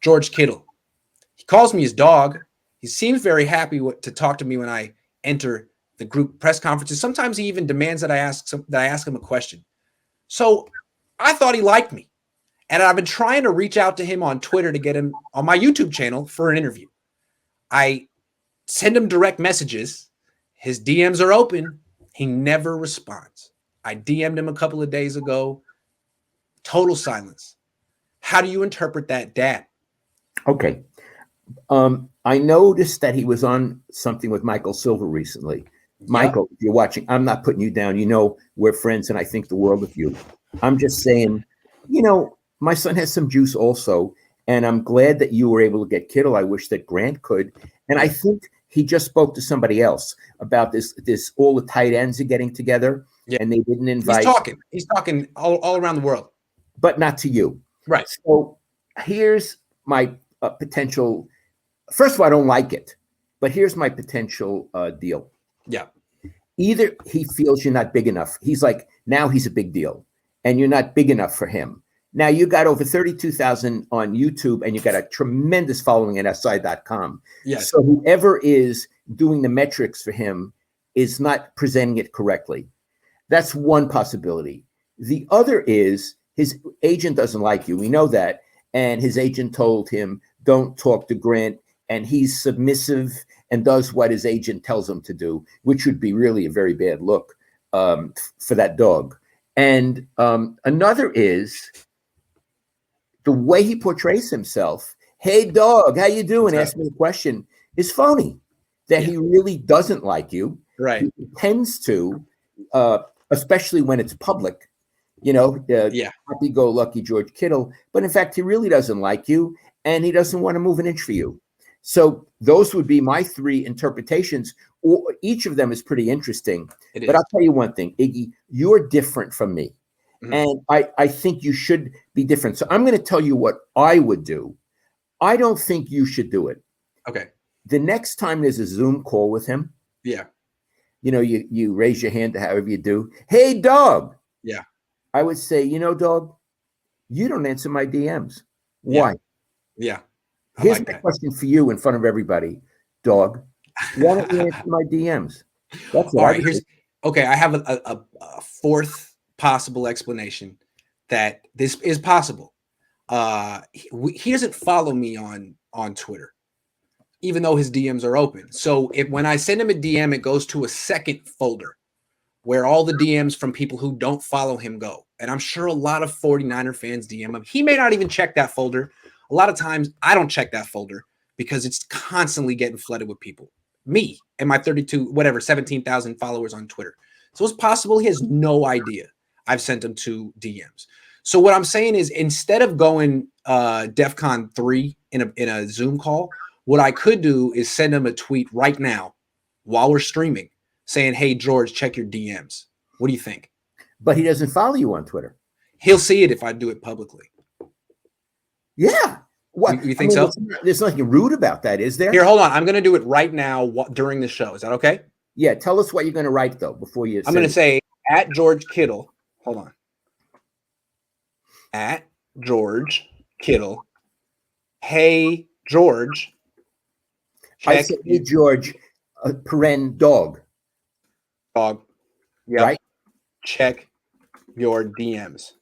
George Kittle. He calls me his dog. He seems very happy to talk to me when I enter the group press conferences. Sometimes he even demands that I ask him a question. So I thought he liked me. And I've been trying to reach out to him on Twitter to get him on my YouTube channel for an interview. I send him direct messages. His DMs are open. He never responds. I DM'd him a couple of days ago. Total silence. How do you interpret that, Dad? Okay. I noticed that he was on something with Michael Silver recently. Michael, if you're watching, I'm not putting you down. You know, we're friends and I think the world of you. I'm just saying, you know, my son has some juice also. And I'm glad that you were able to get Kittle. I wish that Grant could. And I think he just spoke to somebody else about this all the tight ends are getting together. Yeah. And they didn't invite. He's talking all around the world. But not to you. Right. So here's my potential. First of all, I don't like it. But here's my potential deal. Yeah. Either he feels you're not big enough. He's like, now he's a big deal. And you're not big enough for him. Now you got over 32,000 on YouTube and you got a tremendous following at SI.com. Yes. So whoever is doing the metrics for him is not presenting it correctly. That's one possibility. The other is his agent doesn't like you. We know that. And his agent told him, don't talk to Grant. And he's submissive and does what his agent tells him to do, which would be really a very bad look for that dog. And another is the way he portrays himself. Hey, dog, how you doing? Ask me a question. Is phony. That he really doesn't like you. Right. He tends to, especially when it's public, you know, happy-go-lucky George Kittle. But in fact, he really doesn't like you, and he doesn't want to move an inch for you. So those would be my three interpretations. Each of them is pretty interesting. But I'll tell you one thing, Iggy, you're different from me. Mm-hmm. And I think you should be different. So I'm going to tell you what I would do. I don't think you should do it. Okay. The next time there's a Zoom call with him, you know, you raise your hand to however you do. Hey, dog. Yeah. I would say, you know, dog, you don't answer my DMs. Why? Yeah. Here's my question for you in front of everybody, dog. Why don't you answer my DMs? That's all right. Okay. I have a fourth possible explanation that this is possible. He doesn't follow me on Twitter, even though his DMs are open. So when I send him a DM, it goes to a second folder where all the DMs from people who don't follow him go. And I'm sure a lot of 49er fans DM him. He may not even check that folder. A lot of times I don't check that folder because it's constantly getting flooded with people. Me and my 17,000 followers on Twitter. So it's possible he has no idea I've sent him 2 DMs. So what I'm saying is, instead of going DEFCON 3 in a Zoom call, what I could do is send him a tweet right now while we're streaming saying, hey, George, check your DMs. What do you think? But he doesn't follow you on Twitter. He'll see it if I do it publicly. Yeah. What? You think so? There's nothing rude about that, is there? Here, hold on. I'm going to do it right now during the show. Is that okay? Yeah. Tell us what you're going to write, though, before you I'm going to say, at George Kittle. Hold on. At George Kittle. Hey, George. I said, hey, George, paren dog. Dog. Yeah. Right? Check your DMs.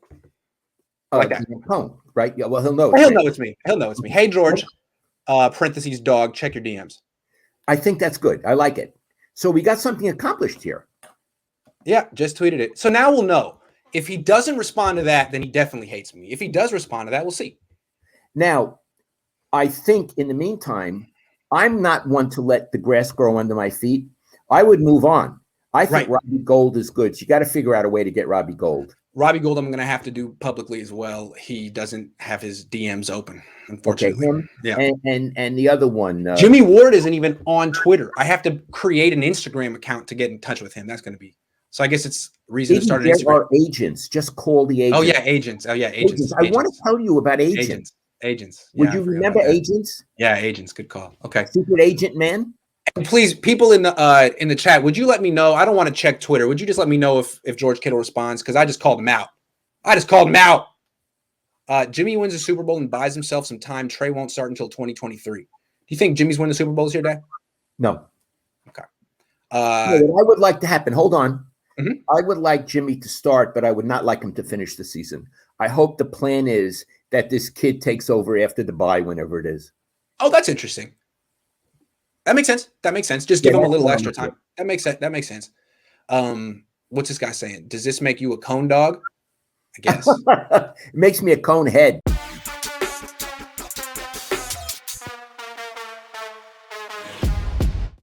Like that. Cohn, right? Yeah. Well, he'll know. He'll know it's me. He'll know it's me. Hey, George. Parentheses dog. Check your DMs. I think that's good. I like it. So we got something accomplished here. Yeah, just tweeted it. So now we'll know. If he doesn't respond to that, then he definitely hates me. If he does respond to that, we'll see. Now, I think in the meantime, I'm not one to let the grass grow under my feet. I would move on. I think Robbie Gould is good. So you got to figure out a way to get Robbie Gould. Robbie Gould, I'm going to have to do publicly as well. He doesn't have his DMs open, unfortunately. Okay, him. And the other one. Jimmy Ward isn't even on Twitter. I have to create an Instagram account to get in touch with him. That's going to be. So I guess it's reason to start an Instagram. There are agents. Just call the agents. Oh, yeah, agents. Oh, yeah, agents. I want to tell you about agents. Agents. Would you remember agents? Yeah, agents. Good call. Okay. Secret agent man? And please, people in the chat, would you let me know? I don't want to check Twitter. Would you just let me know if George Kittle responds? Because I just called him out. Jimmy wins the Super Bowl and buys himself some time. Trey won't start until 2023. Do you think Jimmy's winning the Super Bowl this year, Dad? No. Okay. What I would like to happen, hold on. Mhm. I would like Jimmy to start, but I would not like him to finish the season. I hope the plan is that this kid takes over after the bye, whenever it is. Oh, that's interesting. That makes sense. That makes sense. Just give him a little extra time. That makes sense. That makes sense. What's this guy saying? Does this make you a Cohn dog? I guess. It makes me a Cohn head.